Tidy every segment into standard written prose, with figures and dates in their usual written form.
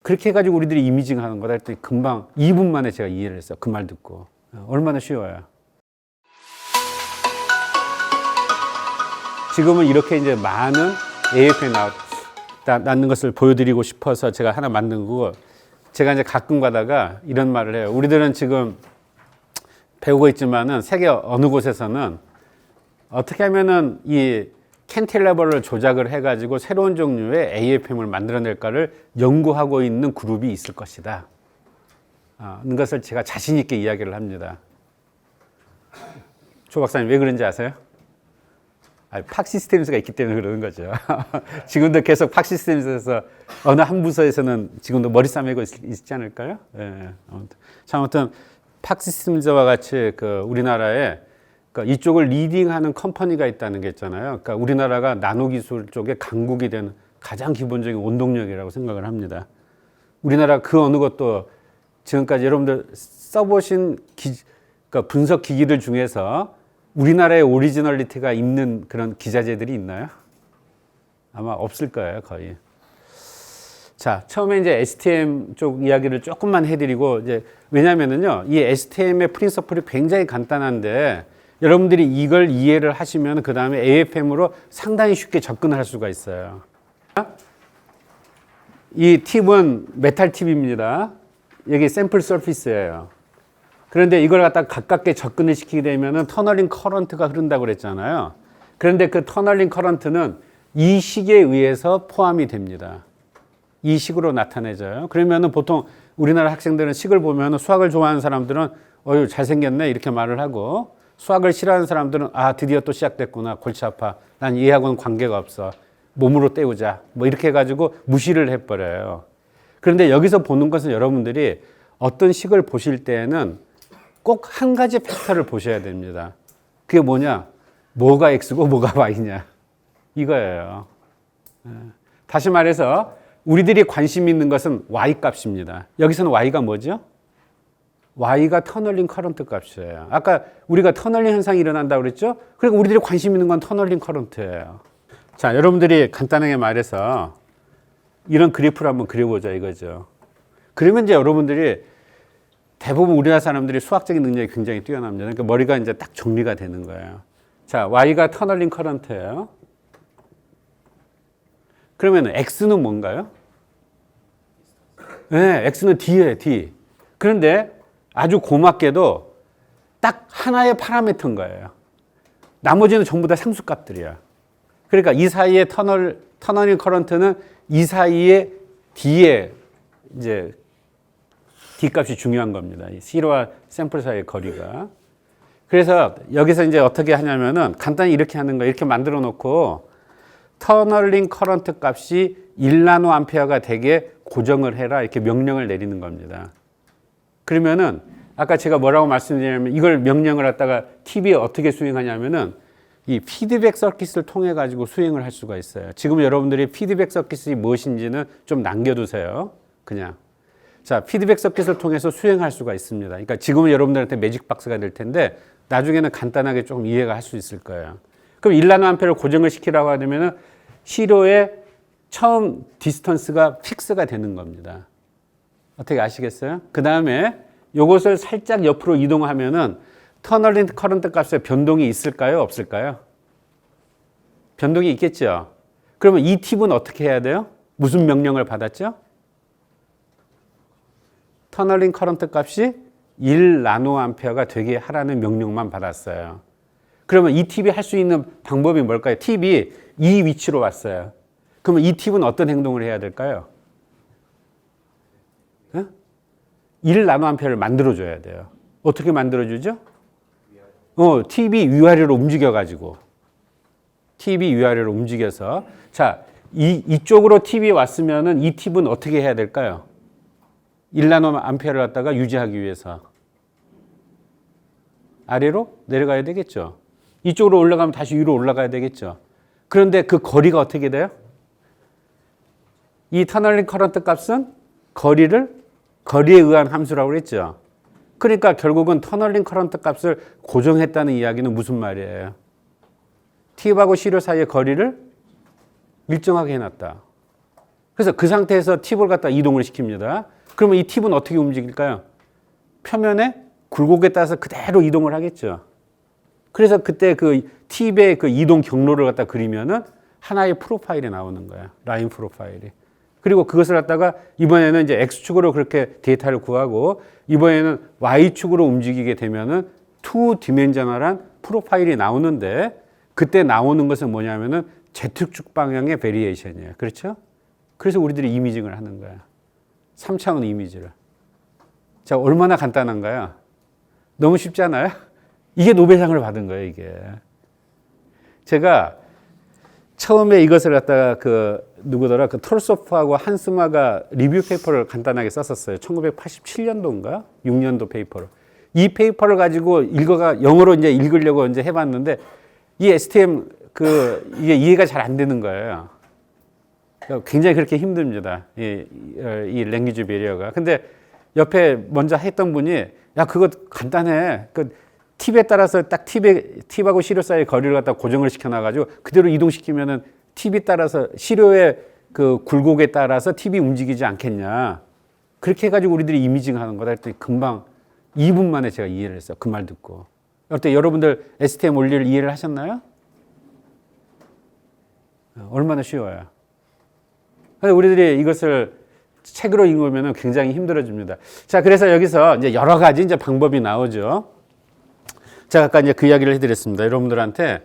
그렇게 해가지고 우리들이 이미징 하는 거다 했더니 금방 2분 만에 제가 이해를 했어요. 그 말 듣고. 얼마나 쉬워요. 지금은 이렇게 이제 많은 AF에 낳는 것을 보여드리고 싶어서 제가 하나 만든 거고, 제가 이제 가끔 가다가 이런 말을 해요. 우리들은 지금 배우고 있지만은 세계 어느 곳에서는 어떻게 하면은 이 캔틸레버를 조작을 해가지고 새로운 종류의 AFM을 만들어낼까를 연구하고 있는 그룹이 있을 것이다. 는 것을 제가 자신 있게 이야기를 합니다. 조 박사님 왜 그런지 아세요? 팍시스템스가 있기 때문에 그러는 거죠. 지금도 계속 팍시스템스에서 어느 한 부서에서는 지금도 머리 싸매고 있지 않을까요? 예. 아무튼 팍시스템스와 같이 그 우리나라에 그러니까 이쪽을 리딩하는 컴퍼니가 있다는 게 있잖아요. 그러니까 우리나라가 나노기술 쪽에 강국이 되는 가장 기본적인 원동력이라고 생각을 합니다. 우리나라 그 어느 것도 지금까지 여러분들 써보신 그러니까 분석 기기들 중에서 우리나라의 오리지널리티가 있는 그런 기자재들이 있나요? 아마 없을 거예요, 거의. 자, 처음에 이제 STM 쪽 이야기를 조금만 해드리고, 이제, 왜냐면은요, 이 STM의 프린서플이 굉장히 간단한데, 여러분들이 이걸 이해를 하시면 그 다음에 AFM으로 상당히 쉽게 접근을 할 수가 있어요. 이 팁은 메탈 팁입니다. 여기 샘플 서피스예요. 그런데 이걸 갖다 가깝게 접근을 시키게 되면은 터널링 커런트가 흐른다고 그랬잖아요. 그런데 그 터널링 커런트는 이 식에 의해서 포함이 됩니다. 이 식으로 나타내져요. 그러면은 보통 우리나라 학생들은 식을 보면은 수학을 좋아하는 사람들은 어유 잘생겼네 이렇게 말을 하고, 수학을 싫어하는 사람들은 드디어 또 시작됐구나, 골치 아파, 난 얘하고는 관계가 없어, 몸으로 때우자, 뭐 이렇게 해가지고 무시를 해버려요. 그런데 여기서 보는 것은 여러분들이 어떤 식을 보실 때에는 꼭 한 가지 팩터를 보셔야 됩니다. 그게 뭐냐? 뭐가 X고 뭐가 Y냐. 이거예요. 다시 말해서 우리들이 관심 있는 것은 Y 값입니다. 여기서는 Y가 뭐죠? Y가 터널링 커런트 값이에요. 아까 우리가 터널링 현상이 일어난다고 그랬죠? 그러니까 우리들이 관심 있는 건 터널링 커런트예요. 자, 여러분들이 간단하게 말해서 이런 그래프를 한번 그려보자 이거죠. 그러면 이제 여러분들이 대부분 우리나라 사람들이 수학적인 능력이 굉장히 뛰어납니다. 그러니까 머리가 이제 딱 정리가 되는 거예요. 자, Y가 터널링 커런트예요. 그러면 X는 뭔가요? 네, X는 D예요, D. 그런데 아주 고맙게도 딱 하나의 파라미터인 거예요. 나머지는 전부 다 상수값들이야. 그러니까 이 사이의 터널링 커런트는 이 사이의 D의 이제 D 값이 중요한 겁니다. 이 C와 샘플 사이의 거리가. 그래서 여기서 이제 어떻게 하냐면은 간단히 이렇게 하는 거예요. 이렇게 만들어 놓고 터널링 커런트 값이 1나노 암페어가 되게 고정을 해라 이렇게 명령을 내리는 겁니다. 그러면은 아까 제가 뭐라고 말씀드리냐면 이걸 명령을 갖다가 TV에 어떻게 수행하냐면은 이 피드백 서킷을 통해 가지고 수행을 할 수가 있어요. 지금 여러분들이 피드백 서킷이 무엇인지는 좀 남겨두세요. 그냥. 자, 피드백 서킷을 통해서 수행할 수가 있습니다. 그러니까 지금은 여러분들한테 매직 박스가 될 텐데 나중에는 간단하게 조금 이해가 할 수 있을 거예요. 그럼 1나노 암페어를 고정을 시키라고 하면은 시로의 처음 디스턴스가 픽스가 되는 겁니다. 어떻게 아시겠어요? 그 다음에 이것을 살짝 옆으로 이동하면은 터널링 커런트 값에 변동이 있을까요? 없을까요? 변동이 있겠죠. 그러면 이 팁은 어떻게 해야 돼요? 무슨 명령을 받았죠? 터널링 커런트 값이 1나노암페어가 되게 하라는 명령만 받았어요. 그러면 이 팁이 할 수 있는 방법이 뭘까요? 팁이 이 위치로 왔어요. 그러면 이 팁은 어떤 행동을 해야 될까요? 1나노암페어를 만들어줘야 돼요. 어떻게 만들어주죠? 팁이 위아래로 움직여가지고. 팁이 위아래로 움직여서. 자, 이쪽으로 팁이 왔으면은 이 팁은 어떻게 해야 될까요? 1나노암페어를 갖다가 유지하기 위해서. 아래로 내려가야 되겠죠. 이쪽으로 올라가면 다시 위로 올라가야 되겠죠. 그런데 그 거리가 어떻게 돼요? 이 터널링 커런트 값은 거리에 의한 함수라고 그랬죠. 그러니까 결국은 터널링 커런트 값을 고정했다는 이야기는 무슨 말이에요? 팁하고 시료 사이의 거리를 일정하게 해놨다. 그래서 그 상태에서 팁을 갖다 이동을 시킵니다. 그러면 이 팁은 어떻게 움직일까요? 표면에 굴곡에 따라서 그대로 이동을 하겠죠. 그래서 그때 그 팁의 그 이동 경로를 갖다 그리면은 하나의 프로파일이 나오는 거야. 라인 프로파일이. 그리고 그것을 갖다가 이번에는 이제 X축으로 그렇게 데이터를 구하고 이번에는 Y축으로 움직이게 되면은 투 디멘셔널한 프로파일이 나오는데 그때 나오는 것은 뭐냐면은 Z축 방향의 베리에이션이에요. 그렇죠? 그래서 우리들이 이미징을 하는 거야. 3차원 이미지를. 자, 얼마나 간단한가요? 너무 쉽잖아요? 이게 노벨상을 받은 거예요, 이게. 제가 처음에 이것을 갖다가 누구더라? 톨소프하고 한스마가 리뷰 페이퍼를 간단하게 썼었어요. 1987년도인가? 6년도 페이퍼를. 이 페이퍼를 가지고 영어로 이제 읽으려고 이제 해봤는데 이 STM 이게 이해가 잘 안 되는 거예요. 굉장히 그렇게 힘듭니다. 이 랭귀지 베리어가. 근데 옆에 먼저 했던 분이 야, 그거 간단해. 팁에 따라서 딱 팁하고 시료 사이의 거리를 갖다 고정을 시켜놔가지고 그대로 이동시키면은 팁이 따라서 시료의 그 굴곡에 따라서 팁이 움직이지 않겠냐. 그렇게 해가지고 우리들이 이미징 하는 거다 했더니 금방 2분 만에 제가 이해를 했어요. 그 말 듣고. 어때? 여러분들 STM 원리를 이해를 하셨나요? 얼마나 쉬워요. 근데 우리들이 이것을 책으로 읽으면 굉장히 힘들어집니다. 자, 그래서 여기서 이제 여러 가지 이제 방법이 나오죠. 제가 아까 이제 그 이야기를 해드렸습니다. 여러분들한테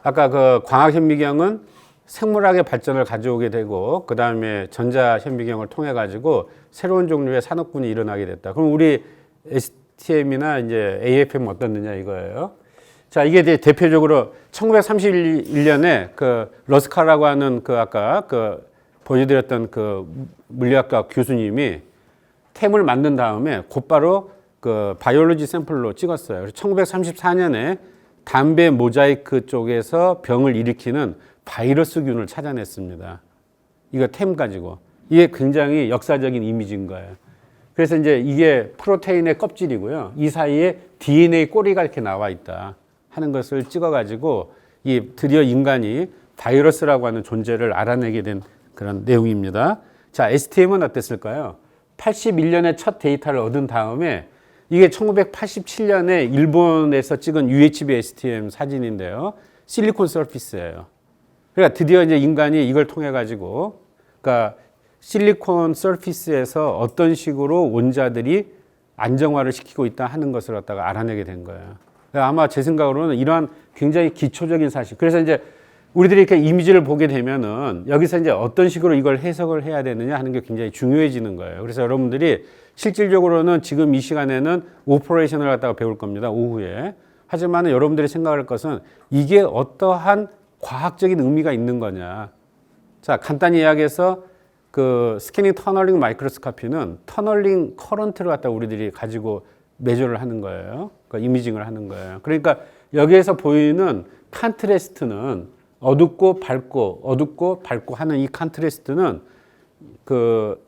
아까 그 광학현미경은 생물학의 발전을 가져오게 되고 그 다음에 전자현미경을 통해 가지고 새로운 종류의 산업군이 일어나게 됐다. 그럼 우리 STM이나 이제 AFM 어떻느냐 이거예요. 자, 이게 이제 대표적으로 1931년에 러스카라고 하는 아까 보여드렸던 물리학과 교수님이 템을 만든 다음에 곧바로 바이올로지 샘플로 찍었어요. 그래서 1934년에 담배 모자이크 쪽에서 병을 일으키는 바이러스균을 찾아냈습니다. 이거 템 가지고. 이게 굉장히 역사적인 이미지인 거예요. 그래서 이제 이게 프로테인의 껍질이고요. 이 사이에 DNA 꼬리가 이렇게 나와 있다 하는 것을 찍어가지고 드디어 인간이 바이러스라고 하는 존재를 알아내게 된 그런 내용입니다. 자, STM은 어땠을까요? 81년에 첫 데이터를 얻은 다음에 이게 1987년에 일본에서 찍은 UHB STM 사진인데요. 실리콘 서피스예요. 그러니까 드디어 이제 인간이 이걸 통해 가지고 그러니까 실리콘 서피스에서 어떤 식으로 원자들이 안정화를 시키고 있다 하는 것을 갖다가 알아내게 된 거예요. 그러니까 아마 제 생각으로는 이러한 굉장히 기초적인 사실. 그래서 이제 우리들이 이렇게 이미지를 보게 되면은 여기서 이제 어떤 식으로 이걸 해석을 해야 되느냐 하는 게 굉장히 중요해지는 거예요. 그래서 여러분들이 실질적으로는 지금 이 시간에는 오퍼레이션을 갖다가 배울 겁니다. 오후에. 하지만 여러분들이 생각할 것은 이게 어떠한 과학적인 의미가 있는 거냐. 자, 간단히 이야기해서 스캐닝 터널링 마이크로스코피는 터널링 커런트를 갖다 우리들이 가지고 매저를 하는 거예요. 그러니까 이미징을 하는 거예요. 그러니까 여기에서 보이는 컨트레스트는 어둡고 밝고 하는 이 컨트레스트는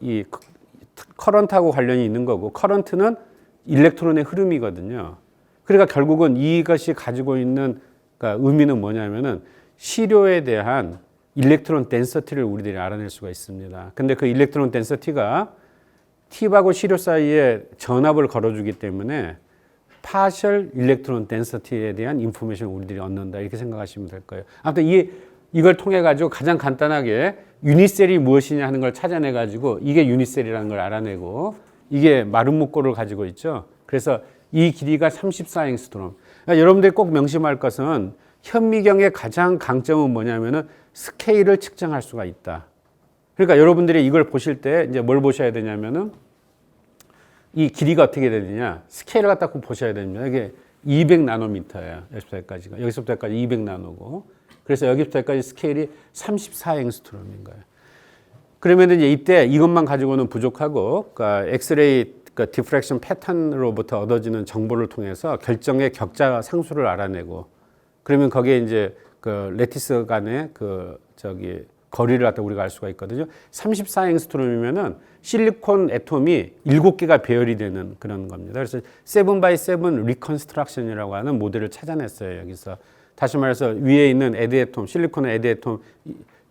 이 커런트하고 관련이 있는 거고 커런트는 일렉트론의 흐름이거든요. 그러니까 결국은 이것이 가지고 있는 그러니까 의미는 뭐냐면은 시료에 대한 일렉트론 덴서티를 우리들이 알아낼 수가 있습니다. 근데 그 일렉트론 덴서티가 팁하고 시료 사이에 전압을 걸어주기 때문에 파셜 일렉트론 덴서티에 대한 인포메이션을 우리들이 얻는다 이렇게 생각하시면 될 거예요. 아무튼 이걸 통해 가지고 가장 간단하게 유니셀이 무엇이냐 하는 걸 찾아내 가지고 이게 유니셀이라는 걸 알아내고 이게 마름 목골을 가지고 있죠. 그래서 이 길이가 34앵스트롬. 그러니까 여러분들이 꼭 명심할 것은 현미경의 가장 강점은 뭐냐면은 스케일을 측정할 수가 있다. 그러니까 여러분들이 이걸 보실 때 이제 뭘 보셔야 되냐면은 이 길이가 어떻게 되느냐. 스케일을 갖다 꼭 보셔야 됩니다. 이게 200나노미터예요. 여기서부터까지가. 여기서부터까지 200나노고. 그래서 여기서부터까지 스케일이 34앵스트롬인 거예요. 그러면 이제 이때 이것만 가지고는 부족하고, 그러니까 엑스레이 디프렉션 패턴으로부터 얻어지는 정보를 통해서 결정의 격자 상수를 알아내고, 그러면 거기에 이제 레티스 간의 거리를 갖다 우리가 알 수가 있거든요. 34앵스트롬이면은 실리콘 애톰이 7개가 배열이 되는 그런 겁니다. 그래서 7x7 리컨스트럭션이라고 하는 모델을 찾아냈어요. 여기서 다시 말해서 위에 있는 에드애톰, 실리콘의 에드애톰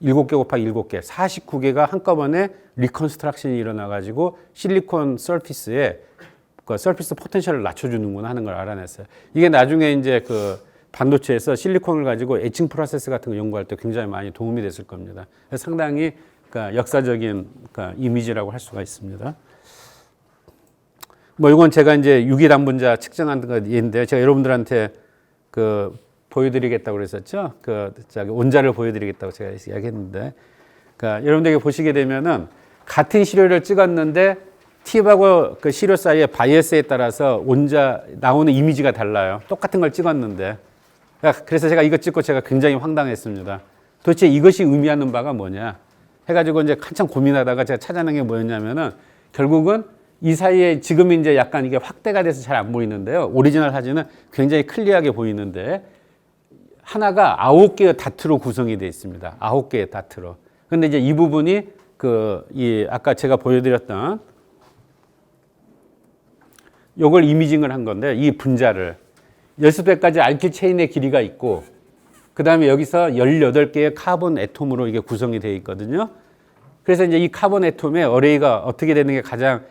7개 곱하기 7개, 49개가 한꺼번에 리컨스트럭션이 일어나가지고 실리콘 서피스에 그 서피스 포텐셜을 낮춰주는구나 하는 걸 알아냈어요. 이게 나중에 이제 그 반도체에서 실리콘을 가지고 에칭 프로세스 같은 거 연구할 때 굉장히 많이 도움이 됐을 겁니다. 상당히 그러니까 역사적인 그러니까 이미지라고 할 수가 있습니다. 뭐 이건 제가 이제 유기담분자 측정한 거인데 제가 여러분들한테 그 보여드리겠다고 그랬었죠. 그 원자를 보여드리겠다고 제가 이야기했는데, 그러니까 여러분들에게 보시게 되면은 같은 시료를 찍었는데 팁하고 그 시료 사이의 바이어스에 따라서 원자 나오는 이미지가 달라요. 똑같은 걸 찍었는데. 그래서 제가 이거 찍고 제가 굉장히 황당했습니다. 도대체 이것이 의미하는 바가 뭐냐 해가지고 이제 한참 고민하다가 제가 찾아낸 게 뭐였냐면은 결국은 이 사이에 지금 이제 약간 이게 확대가 돼서 잘 안 보이는데요. 오리지널 사진은 굉장히 클리어하게 보이는데 하나가 9개의 다트로 구성이 되어 있습니다. 9개의 다트로. 근데 이제 이 부분이 이 아까 제가 보여드렸던 요걸 이미징을 한 건데 이 분자를 16배까지 알킬 체인의 길이가 있고 그 다음에 여기서 18개의 카본 애톰으로 이게 구성이 되어 있거든요. 그래서 이제 이 카본 애톰의 어레이가 어떻게 되는 게 가장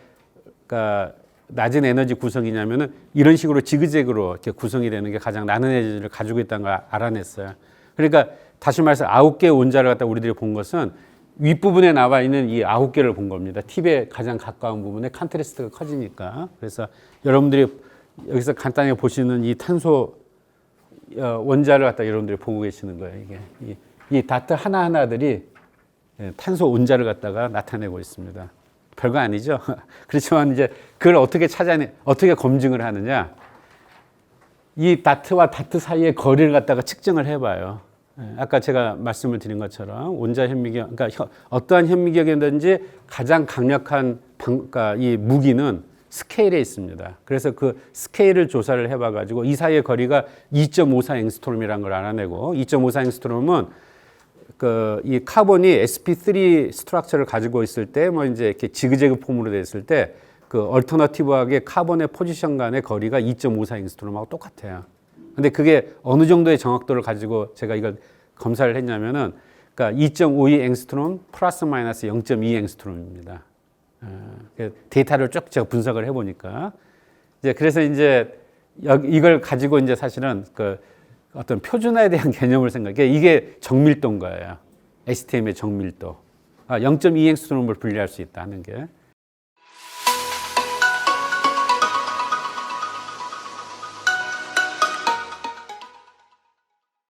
그러니까 낮은 에너지 구성이냐면은 이런 식으로 지그재그로 이렇게 구성이 되는 게 가장 낮은 에너지를 가지고 있다는 걸 알아냈어요. 그러니까 다시 말해서 9개의 원자를 갖다 우리들이 본 것은 윗부분에 나와 있는 이 9개를 본 겁니다. 팁에 가장 가까운 부분에 컨트라스트가 커지니까. 그래서 여러분들이 여기서 간단히 보시는 이 탄소 원자를 갖다 여러분들이 보고 계시는 거예요. 이게 이 다트 하나하나들이 탄소 원자를 갖다가 나타내고 있습니다. 별거 아니죠. 그렇지만 이제 그걸 어떻게 검증을 하느냐. 이 다트와 다트 사이의 거리를 갖다가 측정을 해봐요. 아까 제가 말씀을 드린 것처럼 원자 현미경, 그러니까 어떠한 현미경이든지 가장 강력한 그러니까 이 무기는 스케일에 있습니다. 그래서 그 스케일을 조사를 해봐가지고 이 사이의 거리가 2.54 앵스트롬이라는 걸 알아내고 2.54 앵스트롬은 이 카본이 sp3 스트럭처를 가지고 있을 때 뭐 이제 이렇게 지그재그 폼으로 됐을 때 그 얼터너티브하게 카본의 포지션 간의 거리가 2.54 앵스트롬하고 똑같아요. 근데 그게 어느 정도의 정확도를 가지고 제가 이걸 검사를 했냐면은 그러니까 2.52 앵스트롬 플러스 마이너스 0.2 앵스트롬입니다. 데이터를 쭉 제가 분석을 해보니까 이제 그래서 이제 이걸 가지고 이제 사실은 그 어떤 표준화에 대한 개념을 생각해. 이게 정밀도인 거예요. STM의 정밀도. 0.2 앵스트롬을 분리할 수 있다는 게.